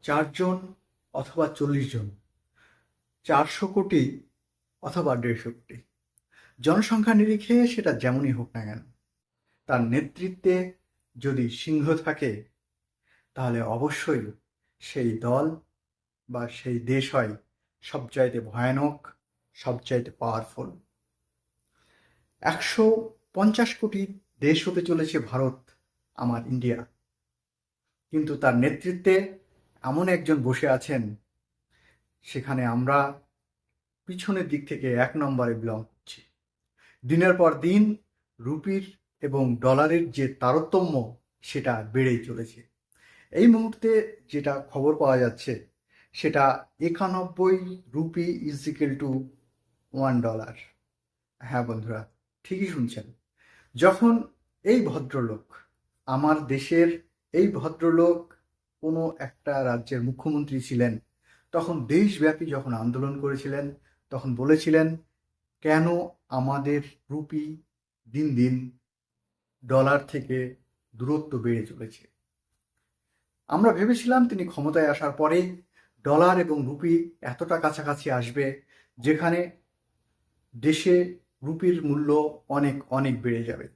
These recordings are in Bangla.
4 জন অথবা 40 জন, 400 কোটি অথবা 150 কোটি, জনসংখ্যা নিরিখে সেটা যেমনই হোক না কেন, তার নেতৃত্বে যদি সিংহ থাকে তাহলে অবশ্যই সেই দল বা সেই দেশ হয় সবচাইতে ভয়ানক, সবচাইতে পাওয়ারফুল। 150 কোটি দেশ হতে চলেছে ভারত, আমার ইন্ডিয়া, কিন্তু তার নেতৃত্বে এমন একজন বসে আছেন, সেখানে আমরা পিছনের দিক থেকে 1 নম্বরে বিলং করছি। দিনের পর দিন রুপির এবং ডলারের যে তারতম্য সেটা বেড়েই চলেছে। এই মুহূর্তে যেটা খবর পাওয়া যাচ্ছে সেটা 91 রুপি ইজ ইকুয়াল টু $1। হ্যাঁ বন্ধুরা, ঠিকই শুনছেন। যখন এই ভদ্রলোক, আমার দেশের এই ভদ্রলোক কোনো একটা রাজ্যের মুখ্যমন্ত্রী ছিলেন, তখন দেশব্যাপী যখন আন্দোলন করেছিলেন, তখন বলেছিলেন কেন আমাদের রুপি দিন দিন ডলার থেকে দূরত্ব বেড়ে চলেছে। আমরা ভেবেছিলাম তিনি ক্ষমতায় আসার পরে ডলার এবং রুপি এতটা কাছাকাছি আসবে যেখানে দেশে রুপির মূল্য অনেক অনেক বেড়ে যাবে।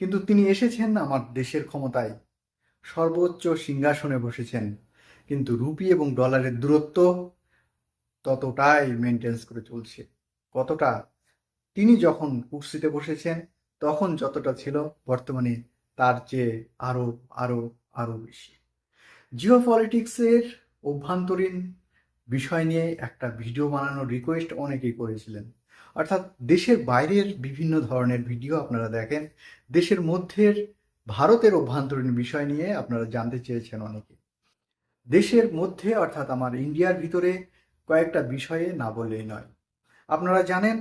কিন্তু তিনি এসেছেন আমার দেশের ক্ষমতায়, সর্বোচ্চ সিংহাসনে বসেছেন, কিন্তু রুপি এবং ডলারের দূরত্ব ততটাই মেনটেন্স করে চলছে। কতটা? তিনি যখন কুর্সিতে বসেছেন তখন যতটা ছিল, বর্তমানে তার চেয়ে আরো আরো আরো বেশি। জিও পলিটিক্সের অভ্যন্তরীণ বিষয় নিয়ে একটা ভিডিও বানানোর রিকোয়েস্ট অনেকেই করেছিলেন। অর্থাৎ দেশের বাইরের বিভিন্ন ধরনের ভিডিও আপনারা দেখেন, দেশের মধ্যের ভারতের অভ্যন্তরীণ বিষয় নিয়ে আপনারা জানতে চেয়েছেন অনেকে। দেশের মধ্যে অর্থাৎ আমার ইন্ডিয়ার ভিতরে কয়েকটা বিষয়ে না বললেই নয়। আপনারা জানেন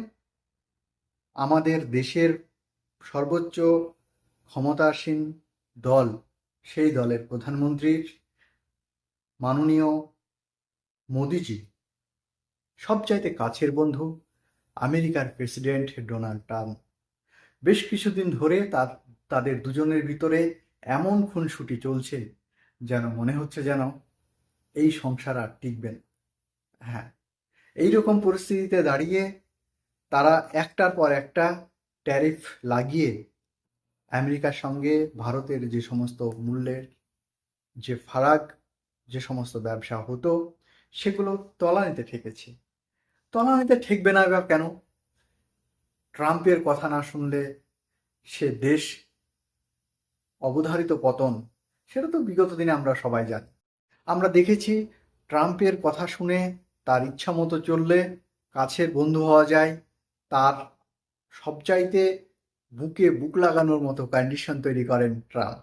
আমাদের দেশের সর্বোচ্চ ক্ষমতাসীন দল, সেই দলের প্রধানমন্ত্রীর মাননীয় মোদিজি সবচাইতে কাছের বন্ধু আমেরিকার প্রেসিডেন্ট ডোনাল্ড ট্রাম্প। বেশ কিছুদিন ধরে তাদের দুজনের ভিতরে এমন খুনসুটি চলছে যেন মনে হচ্ছে যেন এই সংসার আর টিকবে না। হ্যাঁ, এইরকম পরিস্থিতিতে দাঁড়িয়ে তারা একটার পর একটা ট্যারিফ লাগিয়ে আমেরিকার সঙ্গে ভারতের যে সমস্ত মূল্যের যে ফারাক, যে সমস্ত ব্যবসা হতো সেগুলো তলানিতে ঠেকেছে। তলানিতে ঠেকবে না বা কেন? ট্রাম্পের কথা না শুনলে সে দেশ অবধারিত পতন, সেটা তো বিগত দিনে আমরা সবাই জানি। আমরা দেখেছি ট্রাম্পের কথা শুনে তার ইচ্ছা মতো চললে কাছের বন্ধু হওয়া যায়, তার সবচাইতে বুকে বুক লাগানোর মতো কন্ডিশন তৈরি করেন ট্রাম্প।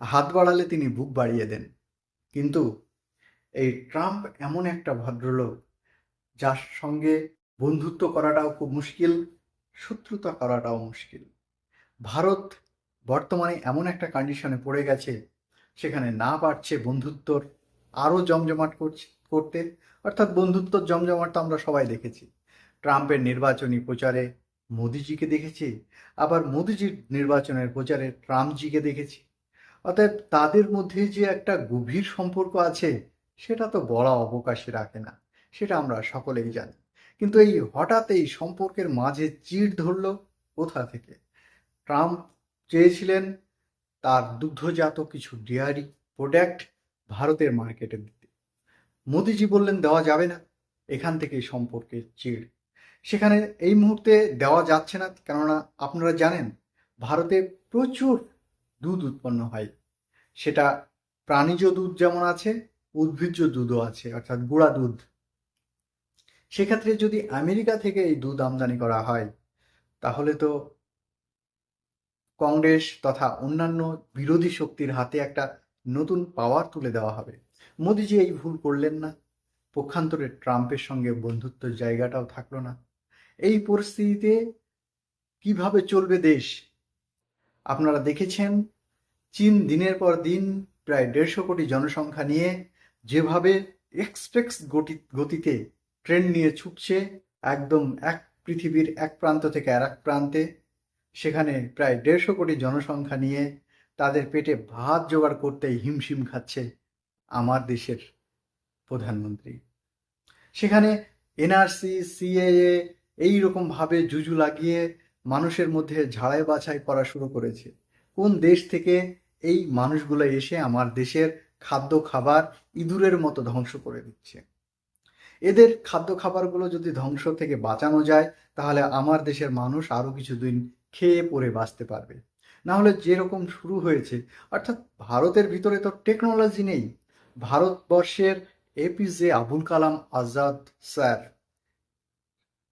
হাত বাড়ালে তিনি বুক বাড়িয়ে দেন। কিন্তু এই ট্রাম্প এমন একটা ভদ্রলোক যার সঙ্গে বন্ধুত্ব করাটাও খুব মুশকিল, শত্রুতা করাটাও মুশকিল। ভারত বর্তমানে এমন একটা কন্ডিশনে পড়ে গেছে, সেখানে না পারছে বন্ধুত্বর আরও জমজমাট করতে। অর্থাৎ বন্ধুত্বর জমজমাট তো আমরা সবাই দেখেছি। ট্রাম্পের নির্বাচনী প্রচারে মোদিজিকে দেখেছি, আবার মোদিজির নির্বাচনের প্রচারে ট্রাম্পজিকে দেখেছি। অতএব তাদের মধ্যে যে একটা গভীর সম্পর্ক আছে সেটা তো বলা অবকাশই রাখে না, সেটা আমরা সকলেই জানি। কিন্তু এই হঠাৎ এই সম্পর্কের মাঝে চিড় ধরল কোথা থেকে? ট্রাম্প চেয়েছিলেন তার দুগ্ধজাত কিছু ডেয়ারি প্রোডাক্ট ভারতের মার্কেটে দিতে। মোদিজি বললেন দেওয়া যাবে না। এখান থেকে সম্পর্কের চিড়। সেখানে এই মুহূর্তে দেওয়া যাচ্ছে না, কেননা আপনারা জানেন ভারতে প্রচুর দুধ উৎপন্ন হয়। সেটা প্রাণীজ দুধ যেমন আছে, উদ্ভিজ্জ দুধও আছে, অর্থাৎ গুঁড়া দুধ। সেক্ষেত্রে যদি আমেরিকা থেকে এই দুধ আমদানি করা হয় তাহলে তো কংগ্রেস তথা অন্যান্য বিরোধী শক্তির হাতে একটা নতুন পাওয়ার তুলে দেওয়া হবে। মোদিজি এই ভুল করলেন না, পক্ষান্তরে ট্রাম্পের সঙ্গে বন্ধুত্বের জায়গাটাও থাকলো না। এই পরিস্থিতিতে কিভাবে চলবে দেশ? আপনারা দেখেছেন চীন দিনের পর দিন প্রায় 150 কোটি জনসংখ্যা নিয়ে যেভাবে এক্সপ্রেস গতিতে ট্রেন নিয়ে ছুটছে, একদম পৃথিবীর এক প্রান্ত থেকে আর এক প্রান্তে, সেখানে প্রায় 150 কোটি জনসংখ্যা নিয়ে তাদের পেটে ভাত জোগাড় করতেই হিমশিম খাচ্ছে আমার দেশের প্রধানমন্ত্রী। সেখানে এনআরসি, সিএএ এইরকমভাবে জুজু লাগিয়ে মানুষের মধ্যে ঝাড়াই বাছাই করা শুরু করেছে। কোন দেশ থেকে এই মানুষগুলো এসে আমার দেশের খাদ্য খাবার ইঁদুরের মতো ধ্বংস করে দিচ্ছে। এদের খাদ্য খাবারগুলো যদি ধ্বংস থেকে বাঁচানো যায়, তাহলে আমার দেশের মানুষ আরও কিছুদিন খেয়ে পরে বাঁচতে পারবে। না হলে যেরকম শুরু হয়েছে, অর্থাৎ ভারতের ভিতরে তো টেকনোলজি নেই। ভারতবর্ষের এপিজে আবুল কালাম আজাদ স্যার,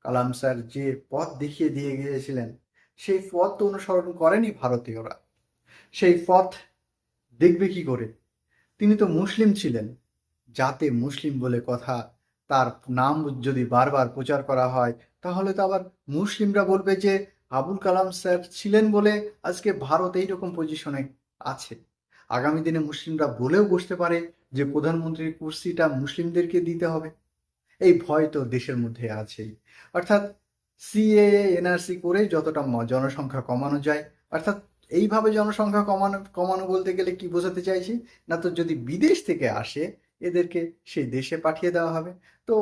কালাম স্যার যে পথ দেখিয়ে দিয়ে গিয়েছিলেন, সেই পথ তো অনুসরণ করেনি ভারতীয়রা। সেই পথ দেখবে কি করে? তিনি তো মুসলিম ছিলেন, যাতে মুসলিম বলে কথা। তার নাম যদি বারবার প্রচার করা হয়, তাহলে তো আবার মুসলিমরা বলবে যে আবুল কালাম স্যার ছিলেন বলে আজকে ভারত এইরকম পজিশনে আছে। আগামী দিনে মুসলিমরা বলেও বসতে পারে যে প্রধানমন্ত্রীর কুর্সিটা মুসলিমদেরকে দিতে হবে। এই ভয় তো দেশের মধ্যে আছেই। অর্থাৎ সিএএ, এনআরসি করে যতটা জনসংখ্যা কমানো যায়, অর্থাৎ এইভাবে জনসংখ্যা কমানো কমানো বলতে গেলে কি বোঝাতে চাইছি, না তো যদি বিদেশ থেকে আসে এদেরকে সেই দেশে পাঠিয়ে দেওয়া হবে। তো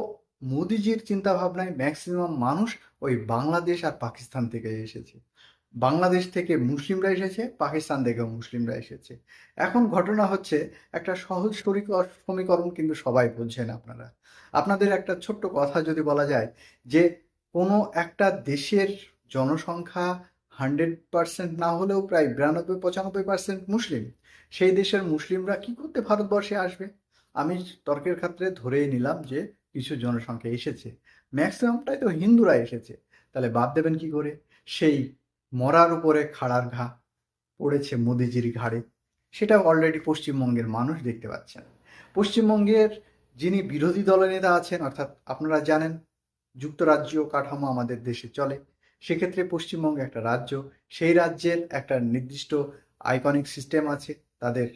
মোদিজির চিন্তা ভাবনায় ম্যাক্সিমাম মানুষ ওই বাংলাদেশ আর পাকিস্তান থেকে এসেছে। বাংলাদেশ থেকে মুসলিমরা এসেছে, পাকিস্তান থেকেও মুসলিমরা এসেছে। এখন ঘটনা হচ্ছে, একটা সহজ সমীকরণ কিন্তু সবাই বুঝছেন আপনারা। আপনাদের একটা ছোট্ট কথা যদি বলা যায় যে কোনো একটা দেশের জনসংখ্যা 100% না হলেও প্রায় 92-95% মুসলিম, সেই দেশের মুসলিমরা কি করতে ভারতবর্ষে আসবে? আমি তর্কের ক্ষেত্রে ধরেই নিলাম যে কিছু জনসংখ্যা এসেছে, ম্যাক্সিমামটাই তো হিন্দুরা এসেছে, তাহলে বাদ দেবেন কি করে? সেই মরার উপরে খাড়ার ঘা পড়েছে মোদিজির ঘাড়ে, সেটা অলরেডি পশ্চিমবঙ্গের মানুষ দেখতে পাচ্ছেন। পশ্চিমবঙ্গের যিনি বিরোধী দলনেতা আছেন, অর্থাৎ আপনারা জানেন যুক্তরাজ্য কাঠামো আমাদের দেশে চলে, সেক্ষেত্রে পশ্চিমবঙ্গ একটা রাজ্য, সেই রাজ্যের একটা নির্দিষ্ট আইকনিক সিস্টেম আছে, তাদের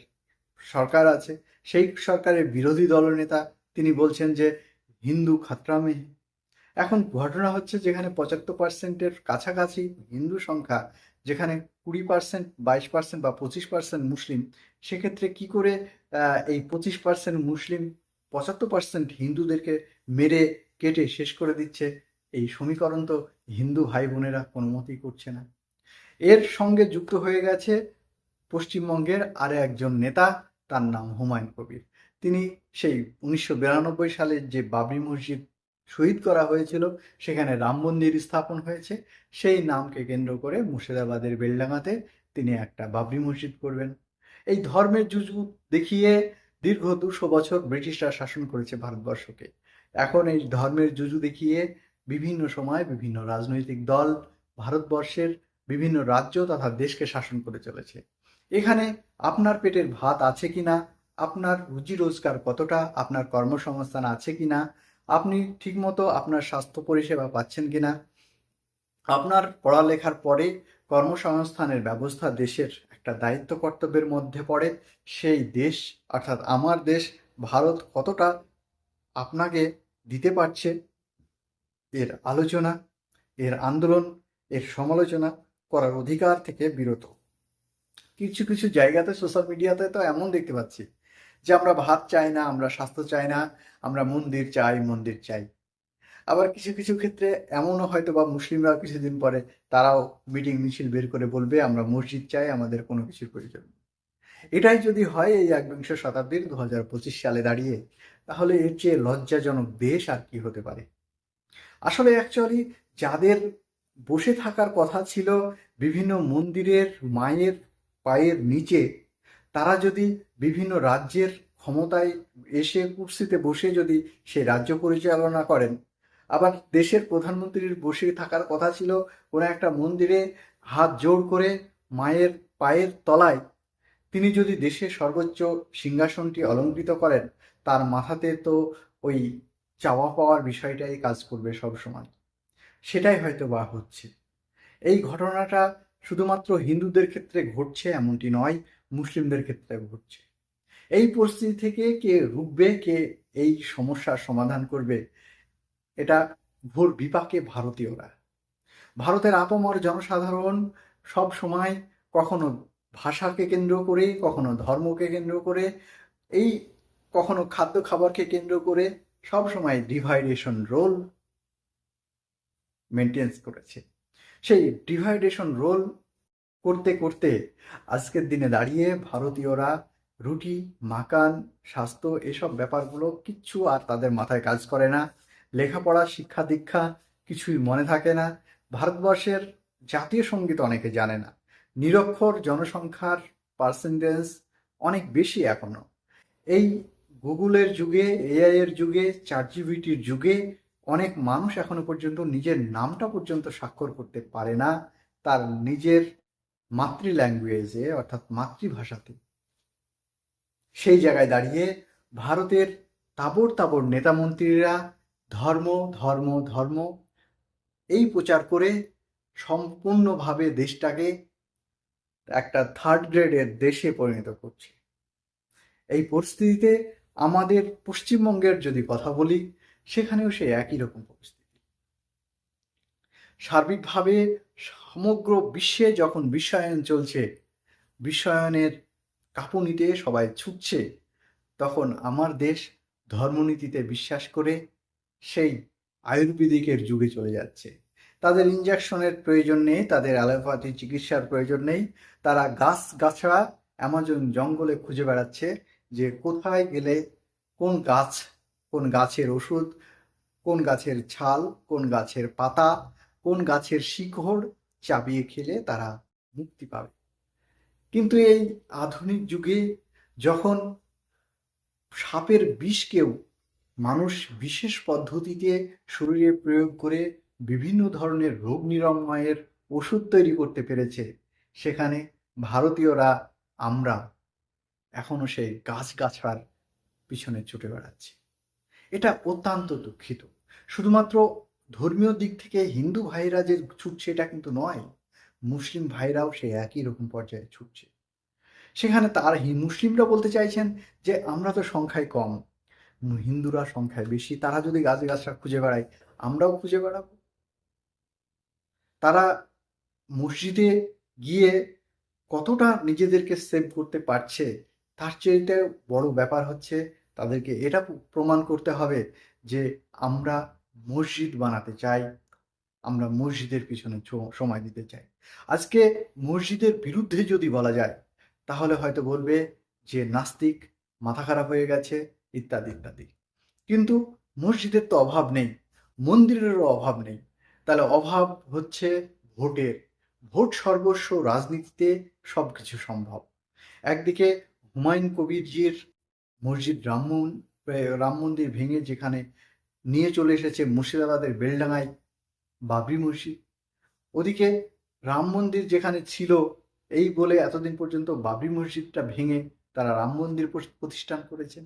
সরকার আছে। সেই সরকারের বিরোধী দলনেতা তিনি বলছেন যে হিন্দু খাতরা মে হ্যায়। এখন ঘটনা হচ্ছে, যেখানে 75%-এর কাছাকাছি হিন্দু সংখ্যা, যেখানে 20%, 22% বা 25% মুসলিম, সেক্ষেত্রে কি করে এই 25% মুসলিম 75% হিন্দুদেরকে মেরে কেটে শেষ করে দিচ্ছে? এই সমীকরণ তো হিন্দু ভাই বোনেরা কোনো মতেই করছে না। এর সঙ্গে যুক্ত হয়ে গেছে পশ্চিমবঙ্গের আরও একজন নেতা, তার নাম হুমায়ুন কবির। তিনি সেই 1992 সালে যে বাবরি মসজিদ শহীদ করা হয়েছিল, সেখানে রাম মন্দির স্থাপন হয়েছে, সেই নামকে কেন্দ্র করে মুর্শিদাবাদের বেলডাঙাতে তিনি একটা বাবরি মসজিদ করবেন। এই ধর্মের জুজু দেখিয়ে দীর্ঘ 200 বছর ব্রিটিশরা শাসন করেছে ভারতবর্ষকে। এখন এই ধর্মের জুজু দেখিয়ে বিভিন্ন সময় বিভিন্ন রাজনৈতিক দল ভারতবর্ষের বিভিন্ন রাজ্য তথা দেশকে শাসন করে চলেছে। এখানে আপনার পেটের ভাত আছে কিনা, আপনার রুজি রোজগার কতটা, আপনার কর্মসংস্থান আছে কিনা, আপনি ঠিকমতো আপনার স্বাস্থ্য পরিষেবা পাচ্ছেন কিনা, আপনার পড়ালেখার পরে কর্মসংস্থানের ব্যবস্থা দেশের একটা দায়িত্ব কর্তব্যের মধ্যে পড়ে। সেই দেশ, অর্থাৎ আমার দেশ ভারত, কতটা আপনাকে দিতে পারছে, এর আলোচনা, এর আন্দোলন, এর সমালোচনা করার অধিকার থেকে বিরত। কিছু কিছু জায়গাতে সোশ্যাল মিডিয়াতে তো এমন দেখতে পাচ্ছি যে আমরা ভাত চাই না, আমরা স্বাস্থ্য চাই না, আমরা মন্দির চাই, মন্দির চাই। আবার কিছু কিছু ক্ষেত্রে এমনও হয়তো বা মুসলিমরাও কিছুদিন পরে তারাও মিটিং মিছিল বের করে বলবে আমরা মসজিদ চাই, আমাদের কোনো কিছুর প্রয়োজন নেই। এটাই যদি হয় এই একবিংশ শতাব্দীর 2025 সালে দাঁড়িয়ে, তাহলে এর চেয়ে লজ্জাজনক দেশ আর কি হতে পারে? আসলে অ্যাকচুয়ালি যাদের বসে থাকার কথা ছিল বিভিন্ন মন্দিরের মায়ের পায়ের নিচে, তারা যদি বিভিন্ন রাজ্যের ক্ষমতায় এসে কুর্সিতে বসে যদি সেই রাজ্য পরিচালনা করেন, আবার দেশের প্রধানমন্ত্রীর বসে থাকার কথা ছিল কোনো একটা মন্দিরে হাত জোড় করে মায়ের পায়ের তলায়, তিনি যদি দেশের সর্বোচ্চ সিংহাসনটি অলঙ্কৃত করেন, তার মাথাতে তো ওই চাওয়া পাওয়ার বিষয়টাই কাজ করবে সবসময়। সেটাই হয়তো বা হচ্ছে। এই ঘটনাটা শুধুমাত্র হিন্দুদের ক্ষেত্রে ঘটছে এমনটি নয়, মুসলিমদের ক্ষেত্রে ঘটছে। এই পরিস্থিতি থেকে কে রুখবে, কে এই সমস্যার সমাধান করবে, এটা ঘোর বিপাকে ভারতীয়রা। ভারতের আপামর জনসাধারণ সব সময় কখনো ভাষাকে কেন্দ্র করে, কখনো ধর্মকে কেন্দ্র করে এই কখনো খাদ্য খাবারকে কেন্দ্র করে সবসময় ডিভাইডেশন রোল মেনটেন্স করেছে। সেই ডিভাইডেশন রোল করতে করতে আজকের দিনে দাঁড়িয়ে ভারতীয়রা রুটি, মাকান, স্বাস্থ্য এসব ব্যাপারগুলো কিচ্ছু আর তাদের মাথায় কাজ করে না। লেখাপড়া, শিক্ষা দীক্ষা কিছুই মনে থাকে না। ভারতবর্ষের জাতীয় সঙ্গীত অনেকে জানে না। নিরক্ষর জনসংখ্যার পার্সেন্টেজ অনেক বেশি এখনো। এই গুগলের যুগে, এআই এর যুগে, চ্যাটজিপিটির যুগে অনেক মানুষ এখনো পর্যন্ত নিজের নামটা পর্যন্ত স্বাক্ষর করতে পারে না তার নিজের মাতৃ ল্যাঙ্গুয়েজে, অর্থাৎ মাতৃভাষাতে। সেই জায়গায় দাঁড়িয়ে ভারতের তাবড় তাবড় নেতামন্ত্রীরা ধর্ম ধর্ম ধর্ম এই প্রচার করে সম্পূর্ণভাবে দেশটাকে একটা থার্ড গ্রেডের দেশে পরিণত করছে। এই পরিস্থিতিতে আমাদের পশ্চিমবঙ্গের যদি কথা বলি, সেখানেও সেই একই রকম পরিস্থিতি। সার্বিকভাবে সমগ্র বিশ্বে যখন বিশ্বায়ন চলছে, বিশ্বায়নের কাঁপুনিতে সবাই ছুটছে, তখন আমার দেশ ধর্মনীতিতে বিশ্বাস করে সেই আয়ুর্বেদিকের যুগে চলে যাচ্ছে। তাদের ইঞ্জেকশনের প্রয়োজন নেই, তাদের অ্যালোপ্যাথি চিকিৎসার প্রয়োজন নেই। তারা গাছগাছড়া অ্যামাজন জঙ্গলে খুঁজে বেড়াচ্ছে যে কোথায় গেলে কোন গাছ, কোন গাছের ওষুধ, কোন গাছের ছাল, কোন গাছের পাতা, কোন গাছের শিকড় চাবিয়ে খেলে তারা মুক্তি পাবে। কিন্তু এই আধুনিক যুগে যখন সাপের বিষকেও মানুষ বিশেষ পদ্ধতিতে শরীরে প্রয়োগ করে বিভিন্ন ধরনের রোগ নিরাময়ের ওষুধ তৈরি করতে পেরেছে, সেখানে ভারতীয়রা আমরা এখনো সেই গাছগাছার পিছনে ছুটে বেড়াচ্ছি। এটা অত্যন্ত দুঃখিত। শুধুমাত্র ধর্মীয় দিক থেকে হিন্দু ভাইরা যে ছুটছে এটা কিন্তু নয়, মুসলিম ভাইরাও সেই একই রকম পর্যায়ে ছুটছে। সেখানে তার মুসলিমরা বলতে চাইছেন যে আমরা তো সংখ্যায় কম, হিন্দুরা সংখ্যায় বেশি, তারা যদি গাছগাছরা খুঁজে বেড়ায় আমরাও খুঁজে বেড়াবো। তারা মসজিদে গিয়ে কতটা নিজেদেরকে সেভ করতে পারছে, তার চাইতে বড় ব্যাপার হচ্ছে তাদেরকে এটা প্রমাণ করতে হবে যে আমরা মসজিদ বানাতে চাই, আমরা মসজিদের পিছনে সময় দিতে চাই। আজকে মসজিদের বিরুদ্ধে যদি বলা যায় তাহলে হয়তো বলবে যে নাস্তিক, মাথা খারাপ হয়ে গেছে, ইত্যাদি ইত্যাদি। কিন্তু মসজিদের তো অভাব নেই, মন্দিরেরও অভাব নেই। তাহলে অভাব হচ্ছে ভোটের। ভোট সর্বস্ব, রাজনীতিতে সব কিছু সম্ভব। একদিকে হুমায়ুন কবিরজির মসজিদ রাম মন্দির ভেঙে যেখানে নিয়ে চলে এসেছে মুর্শিদাবাদের বেলডাঙায় বাবরি মসজিদ, ওদিকে রাম মন্দির যেখানে ছিল এই বলে এতদিন পর্যন্ত বাবরি মসজিদটা ভেঙে তারা রাম মন্দির প্রতিষ্ঠান করেছেন।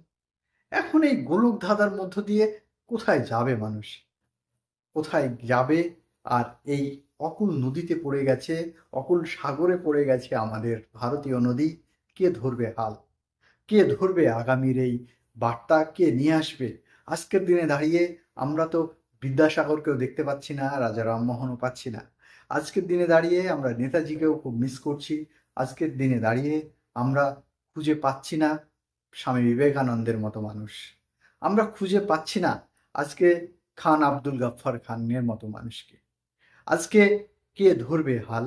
এখন এই গোলক ধাঁধার মধ্য দিয়ে কোথায় যাবে মানুষ, কোথায় যাবে? আর এই অকুল নদীতে পড়ে গেছে, অকুল সাগরে পড়ে গেছে আমাদের ভারতীয় নদী। কে ধরবে হাল? কে ধরবে আগামীর এই বার্তা? কে নিয়ে আসবে? আজকের দিনে দাঁড়িয়ে আমরা তো বিদ্যাসাগরকেও দেখতে পাচ্ছি না, রাজা রামমোহনও পাচ্ছি না। আজকের দিনে দাঁড়িয়ে আমরা নেতাজিকেও খুব মিস করছি। আজকের দিনে দাঁড়িয়ে আমরা খুঁজে পাচ্ছি না স্বামী বিবেকানন্দের মতো মানুষ। আমরা খুঁজে পাচ্ছি না আজকে খান আব্দুল গাফফার খানের মতো মানুষকে। আজকে কে ধরবে হাল?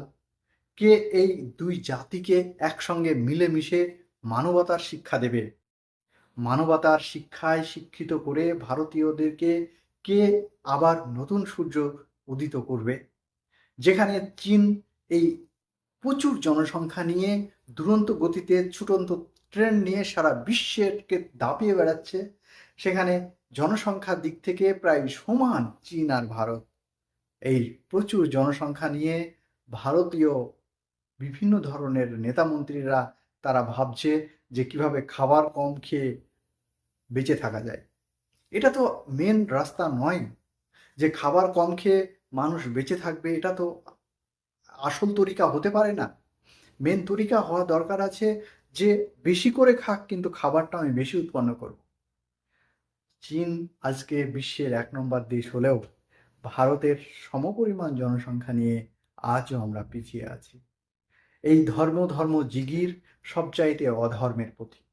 কে এই দুই জাতিকে একসঙ্গে মিলেমিশে মানবতার শিক্ষা দেবে? মানবতার শিক্ষায় শিক্ষিত করে ভারতীয়দেরকে কে আবার নতুন সূর্য উদিত করবে? যেখানে চীন এই প্রচুর জনসংখ্যা নিয়ে দুরন্ত গতিতে ছুটন্ত ট্রেন নিয়ে সারা বিশ্বকে দাপিয়ে বেড়াচ্ছে, সেখানে জনসংখ্যার দিক থেকে প্রায় সমান চীন আর ভারত। এই প্রচুর জনসংখ্যা নিয়ে ভারতীয় বিভিন্ন ধরনের নেতামন্ত্রীরা তারা ভাবছে যে কিভাবে খাবার কম খেয়ে বেঁচে থাকা যায়। এটা তো মেন রাস্তা নয় যে খাবার কম খেয়ে মানুষ বেঁচে থাকবে, এটা তো আসল তরিকা হতে পারে না। মেন তরিকা হওয়া দরকার আছে যে বেশি করে খাক কিন্তু খাবারটা আমি বেশি উৎপন্ন করব। চীন আজকে বিশ্বের 1 নম্বর দেশ হলেও ভারতের সমপরিমাণ জনসংখ্যা নিয়ে আজও আমরা পিছিয়ে আছি। এই ধর্ম ধর্ম জিগির সবচাইতে অধর্মের পথিক।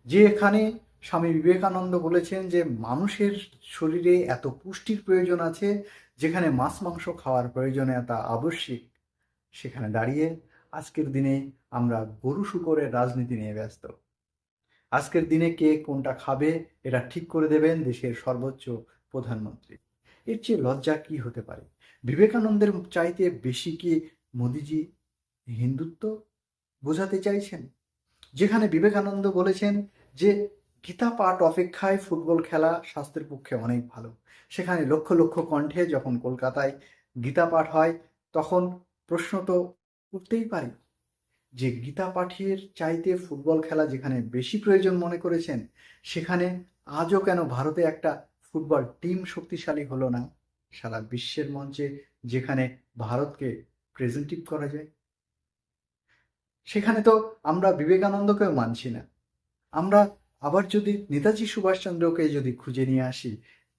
যে এখানে স্বামী বিবেকানন্দ বলেছেন যে মানুষের শরীরে এত পুষ্টির প্রয়োজন আছে, যেখানে মাছ মাংস খাওয়ার প্রয়োজনীয়তা আবশ্যিক, সেখানে দাঁড়িয়ে আজকের দিনে আমরা গরু শূকরের রাজনীতি নিয়ে ব্যস্ত। আজকের দিনে কে কোনটা খাবে এটা ঠিক করে দেবেন দেশের সর্বোচ্চ প্রধানমন্ত্রী। এর চেয়ে লজ্জা কি হতে পারে? বিবেকানন্দের চাইতে বেশি কি মোদিজি হিন্দুত্ব বোঝাতে চাইছেন? যেখানে বিবেকানন্দ বলেছেন যে গীতা পাঠ অপেক্ষায় ফুটবল খেলা স্বাস্থ্যের পক্ষে অনেক ভালো, সেখানে লক্ষ লক্ষ কণ্ঠে যখন কলকাতায় গীতা পাঠ হয়, তখন প্রশ্ন তো উঠতেই পারে যে গীতা পাঠের চাইতে ফুটবল খেলা যেখানে বেশি প্রয়োজন মনে করেছেন, সেখানে আজও কেন ভারতে একটা ফুটবল টিম শক্তিশালী হলো না সারা বিশ্বের মঞ্চে, যেখানে ভারতকে প্রেজেন্টেটিভ করা যায়? সেখানে তো আমরা বিবেকানন্দকেও মানছি না। আমরা আবার যদি নেতাজি সুভাষচন্দ্রকে যদি খুঁজে নিয়ে আসি,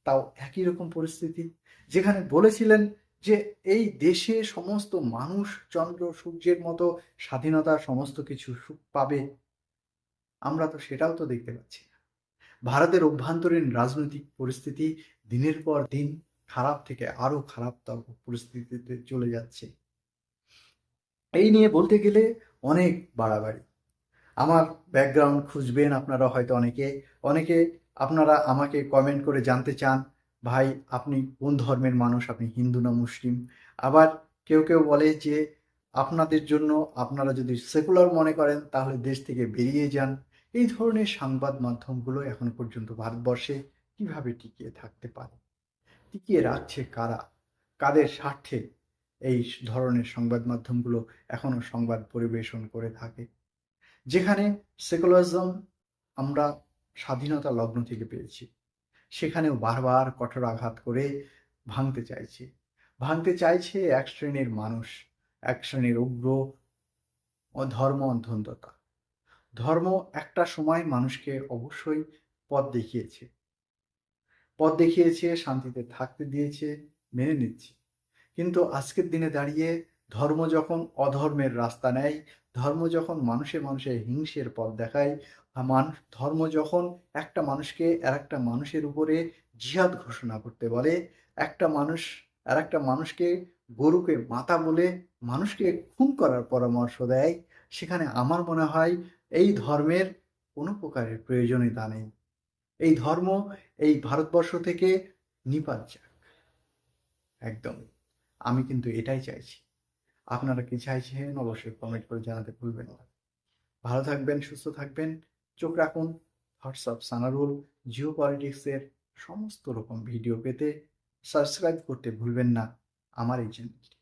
তাও একই রকম পরিস্থিতি, যেখানে বলেছিলেন যে এই দেশে সমস্ত মানুষ চন্দ্র সূর্যের মতো স্বাধীনতার সমস্ত কিছু সুখ পাবে। আমরা তো সেটাও তো দেখতে পাচ্ছি না। ভারতের অভ্যন্তরীণ রাজনৈতিক পরিস্থিতি দিনের পর দিন খারাপ থেকে আরো খারাপতর পরিস্থিতিতে চলে যাচ্ছে। এই নিয়ে বলতে গেলে অনেক বাড়াবাড়ি। আমার ব্যাকগ্রাউন্ড খুঁজবেন আপনারা হয়তো অনেকে, অনেকে আপনারা আমাকে কমেন্ট করে জানতে চান, ভাই আপনি কোন ধর্মের মানুষ, আপনি হিন্দু না মুসলিম? আবার কেউ কেউ বলে যে আপনাদের জন্য, আপনারা যদি সেকুলার মনে করেন তাহলে দেশ থেকে বেরিয়ে যান। এই ধরনের সংবাদ মাধ্যমগুলো এখন পর্যন্ত ভারতবর্ষে কিভাবে টিকিয়ে থাকতে পারে? টিকিয়ে রাখছে কারা? কাদের স্বার্থে এই ধরনের সংবাদ মাধ্যমগুলো এখনো সংবাদ পরিবেশন করে থাকে? যেখানে সেকুলারিজম আমরা স্বাধীনতা লগ্ন থেকে পেয়েছি, সেখানেও বারবার কঠোর আঘাত করে ভাঙতে চাইছে। ভাঙতে চাইছে এক শ্রেণীর মানুষ, এক শ্রেণীর উগ্র ও ধর্ম অন্ধতা। ধর্ম একটা সময় মানুষকে অবশ্যই পথ দেখিয়েছে, পথ দেখিয়েছে, শান্তিতে থাকতে দিয়েছে, মেনে নিচ্ছি। কিন্তু আজকের দিনে দাঁড়িয়ে ধর্ম যখন অধর্মের রাস্তা নেয়, ধর্ম যখন মানুষে মানুষে হিংসের পথ দেখায়, ধর্ম যখন একটা মানুষকে আর একটা মানুষের উপরে জিহাদ ঘোষণা করতে বলে, একটা মানুষ আর একটা মানুষকে গরুকে মাতা বলে মানুষকে খুন করার পরামর্শ দেয়, সেখানে আমার মনে হয় এই ধর্মের কোনো প্রকারের প্রয়োজনীয়তা নেই। এই ধর্ম এই ভারতবর্ষ থেকে নিপাত যাক একদম। আমি কিন্তু এটাই চাইছি। আপনারা কি চাইছেন অবশ্যই কমেন্ট করে জানাতে ভুলবেন না। ভালো থাকবেন, সুস্থ থাকবেন। চোখ রাখুন থটস অফ সানারুল। জিও পলিটিক্সের সমস্ত রকম ভিডিও পেতে সাবস্ক্রাইব করতে ভুলবেন না আমার এই চ্যানেলটি।